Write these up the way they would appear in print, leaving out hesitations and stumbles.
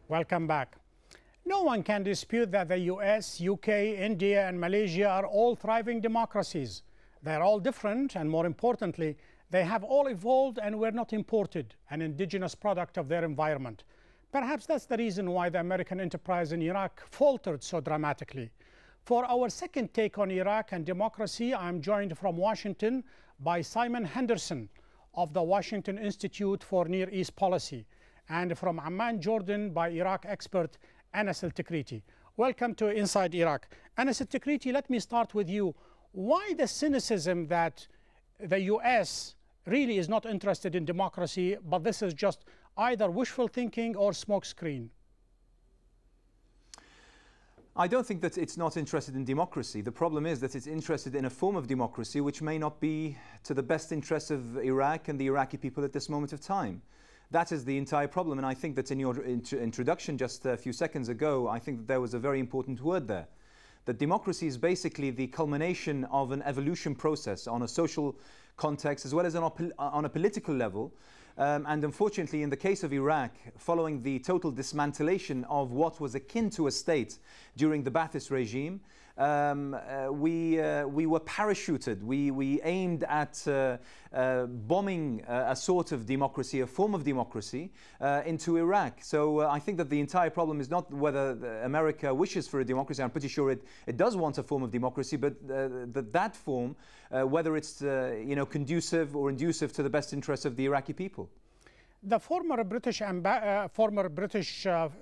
Welcome back. No one can dispute that the US, UK, India, and Malaysia are all thriving democracies. They're all different, and more importantly, they have all evolved and were not imported, an indigenous product of their environment. Perhaps that's the reason why the American enterprise in Iraq faltered so dramatically. For our second take on Iraq and democracy, I'm joined from Washington by Simon Henderson of the Washington Institute for Near East Policy, and from Amman, Jordan, by Iraq expert Anas Al-Tikriti. Welcome to Inside Iraq. Anas Al-Tikriti, let me start with you. Why the cynicism that the US really is not interested in democracy, but this is just either wishful thinking or smokescreen? I don't think that it's not interested in democracy. The problem is that it's interested in a form of democracy which may not be to the best interest of Iraq and the Iraqi people at this moment of time. That is the entire problem, and I think that in your introduction just a few seconds ago, I think that there was a very important word there. That democracy is basically the culmination of an evolution process on a social context as well as on a political level. And unfortunately, in the case of Iraq, following the total dismantellation of what was akin to a state during the Ba'athist regime, we were parachuted. We aimed at bombing a sort of democracy, a form of democracy, into Iraq. So I think that the entire problem is not whether America wishes for a democracy. I'm pretty sure it does want a form of democracy, but that form, whether it's conducive or inducive to the best interests of the Iraqi people. The former British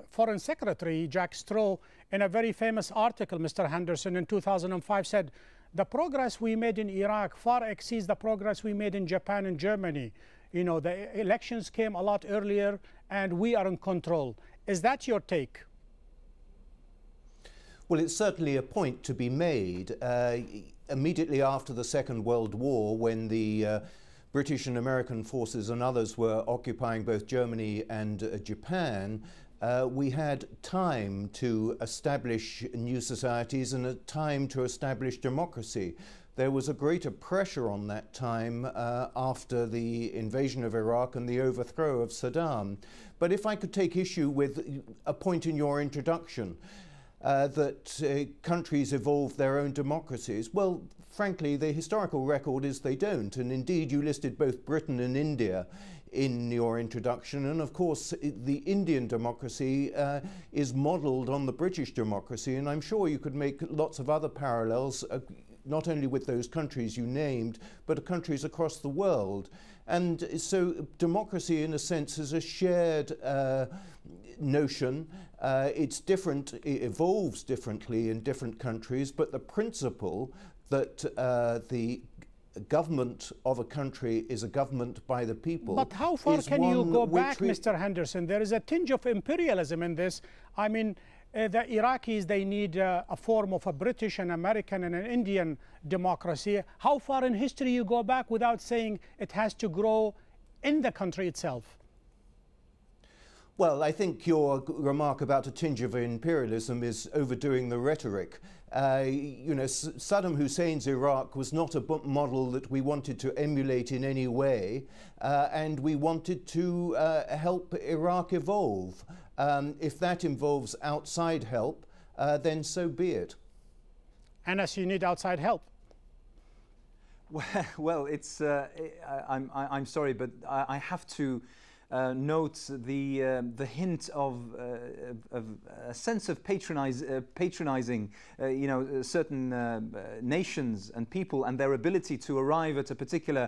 Foreign Secretary, Jack Straw, in a very famous article, Mr. Henderson, in 2005 said, the progress we made in Iraq far exceeds the progress we made in Japan and Germany. You know, the elections came a lot earlier and we are in control. Is that your take? Well, it's certainly a point to be made. Immediately after the Second World War, when the British and American forces and others were occupying both Germany and Japan, we had time to establish new societies and a time to establish democracy. There was a greater pressure on that time after the invasion of Iraq and the overthrow of Saddam. But if I could take issue with a point in your introduction, that countries evolve their own democracies. Well, frankly, the historical record is they don't. And indeed, you listed both Britain and India in your introduction. And of course, the Indian democracy is modeled on the British democracy. And I'm sure you could make lots of other parallels, not only with those countries you named, but countries across the world. And so democracy, in a sense, is a shared notion. It's different, it evolves differently in different countries, but the principle that the government of a country is a government by the people. But how far can you go back, Mr. Henderson? There is a tinge of imperialism in this. I mean, the Iraqis, they need a form of a British, an American, and an Indian democracy. How far in history you go back without saying it has to grow in the country itself? Well, I think your remark about a tinge of imperialism is overdoing the rhetoric. Saddam Hussein's Iraq was not a model that we wanted to emulate in any way, and we wanted to help Iraq evolve. If that involves outside help, then so be it. Anas, you need outside help. Well, it's. I'm sorry, but I have to note the hint of a sense of patronizing, certain nations and people and their ability to arrive at a particular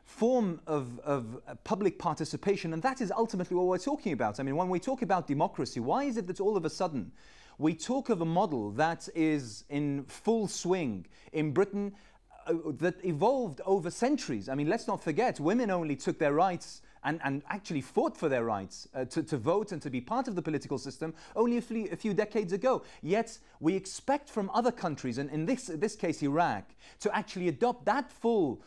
form of public participation, and that is ultimately what we're talking about. I mean, when we talk about democracy, why is it that all of a sudden we talk of a model that is in full swing in Britain that evolved over centuries? I mean, let's not forget, women only took their rights and actually fought for their rights to vote and to be part of the political system only a few decades ago. Yet we expect from other countries, and in this case Iraq, to actually adopt that full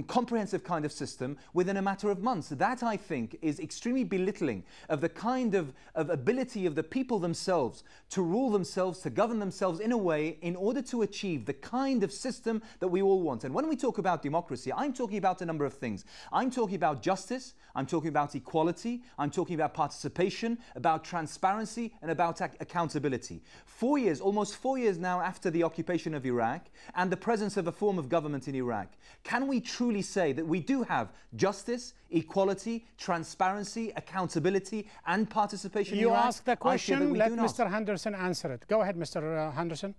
comprehensive kind of system within a matter of months. That, I think, is extremely belittling of the kind of ability of the people themselves to rule themselves, to govern themselves in a way in order to achieve the kind of system that we all want. And when we talk about democracy, I'm talking about a number of things. I'm talking about justice, I'm talking about equality, I'm talking about participation, about transparency, and about accountability. 4 years, almost 4 years now after the occupation of Iraq and the presence of a form of government in Iraq, can we truly say that we do have justice, equality, transparency, accountability, and participation in Iraq? You asked the question, let Mr. Henderson answer it. Go ahead, Mr. Henderson.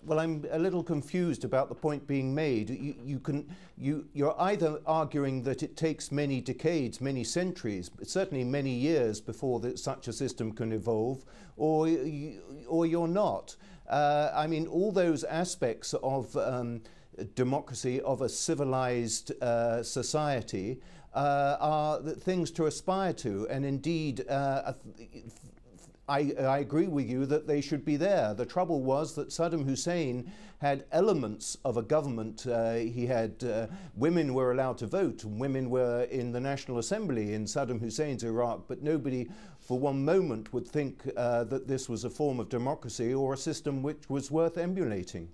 Well, I'm a little confused about the point being made. You're either arguing that it takes many decades, many centuries, certainly many years before such a system can evolve, or you're not. I mean, all those aspects of democracy, of a civilized society, are things to aspire to, and indeed I agree with you that they should be there. The trouble was that Saddam Hussein had elements of a government. He had women were allowed to vote, and women were in the National Assembly in Saddam Hussein's Iraq, but nobody for one moment would think that this was a form of democracy or a system which was worth emulating.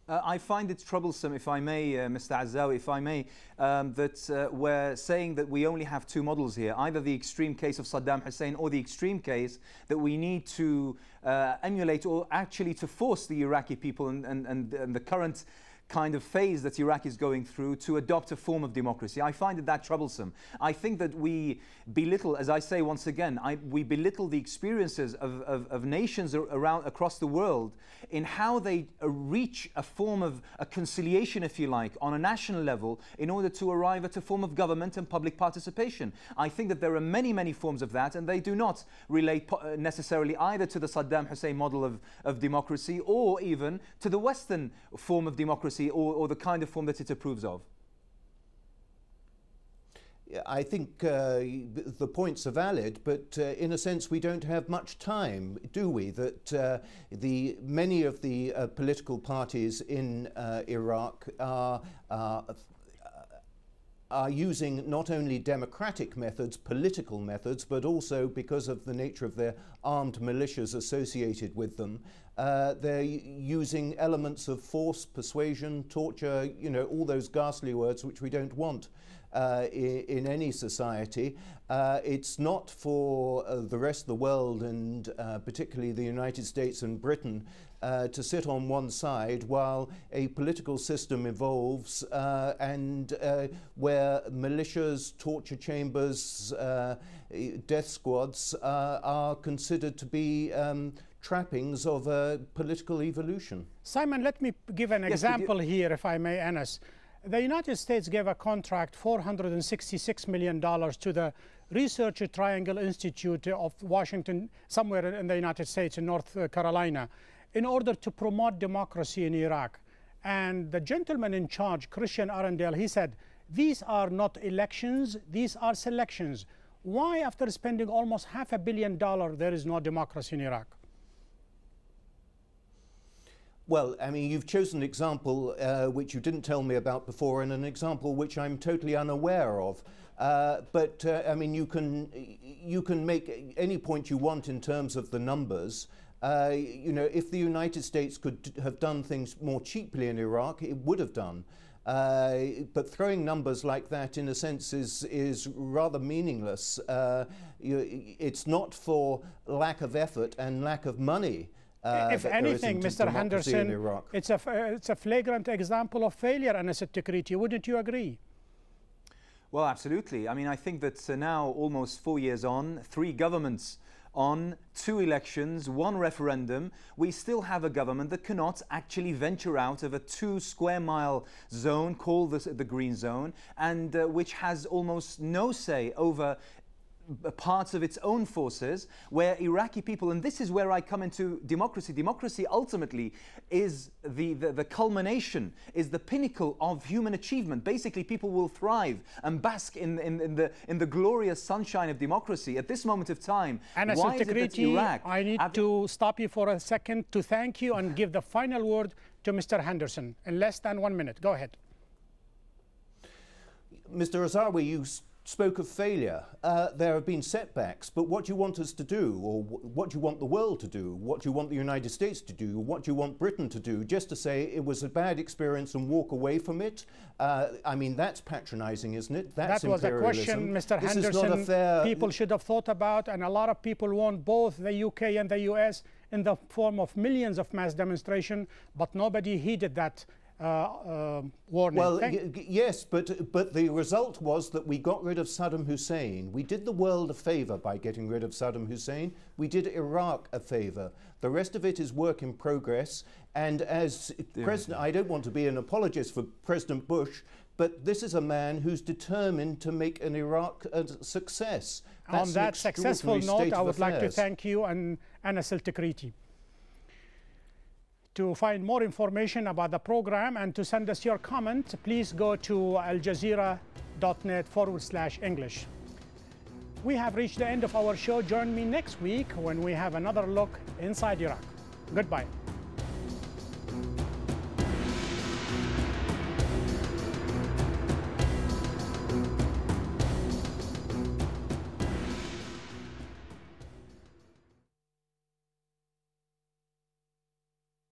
I find it troublesome, if I may, Mr. Azzawi, if I may, that we're saying that we only have two models here, either the extreme case of Saddam Hussein or the extreme case that we need to emulate or actually to force the Iraqi people and the current kind of phase that Iraq is going through to adopt a form of democracy. I find that troublesome. I think that we belittle, as I say once again, we belittle the experiences of nations across the world in how they reach a form of a conciliation, if you like, on a national level in order to arrive at a form of government and public participation. I think that there are many, many forms of that, and they do not relate necessarily either to the Saddam Hussein model of democracy or even to the Western form of democracy or the kind of form that it approves of. I think the points are valid, but in a sense we don't have much time, do we? That many of the political parties in Iraq are using not only democratic methods, political methods, but also because of the nature of their armed militias associated with them, they're using elements of force, persuasion, torture, all those ghastly words which we don't want in any society. It's not for the rest of the world, and particularly the United States and Britain, to sit on one side while a political system evolves and where militias, torture chambers, death squads are considered to be trappings of a political evolution. Simon, let me give an example here, if I may, Anas. The United States gave a contract, $466 million, to the Research Triangle Institute of Washington, somewhere in the United States, in North Carolina, in order to promote democracy in Iraq. And the gentleman in charge, Christian Arendelle, he said, these are not elections, these are selections. Why, after spending almost $500 million, there is no democracy in Iraq? Well, I mean, you've chosen an example which you didn't tell me about before, and an example which I'm totally unaware of. But I mean, you can make any point you want in terms of the numbers. If the United States could have done things more cheaply in Iraq, it would have done. But throwing numbers like that, in a sense, is rather meaningless. It's not for lack of effort and lack of money. If anything, Mr. Henderson, it's a flagrant example of failure and a security. Wouldn't you agree? Well, absolutely. I mean, I think that now, almost 4 years on, 3 governments on, 2 elections, 1 referendum, we still have a government that cannot actually venture out of a 2-square-mile zone called the Green Zone, and which has almost no say over parts of its own forces, where Iraqi people, and this is where I come into democracy. Democracy ultimately is the culmination, is the pinnacle of human achievement. Basically, people will thrive and bask in the glorious sunshine of democracy. At this moment of time, why is it that Iraq... I need to stop you for a second to thank you and give the final word to Mr. Henderson in less than 1 minute. Go ahead. Mr. Azawi, you spoke of failure. There have been setbacks, but what do you want us to do, or what do you want the world to do, what do you want the United States to do, what do you want Britain to do, just to say it was a bad experience and walk away from it? I mean, that's patronizing, isn't it? That's that was a question, Mr. Henderson, people should have thought about, and a lot of people want both the UK and the US in the form of millions of mass demonstration, but nobody heeded that warning. Well, yes, but the result was that we got rid of Saddam Hussein. We did the world a favor by getting rid of Saddam Hussein. We did Iraq a favor. The rest of it is work in progress. And as President, I don't want to be an apologist for President Bush, but this is a man who's determined to make an Iraq a success. On that successful note, I would like to thank you and Anas Al-Tikriti. To find more information about the program and to send us your comment, please go to aljazeera.net/English. We have reached the end of our show. Join me next week when we have another look inside Iraq. Goodbye.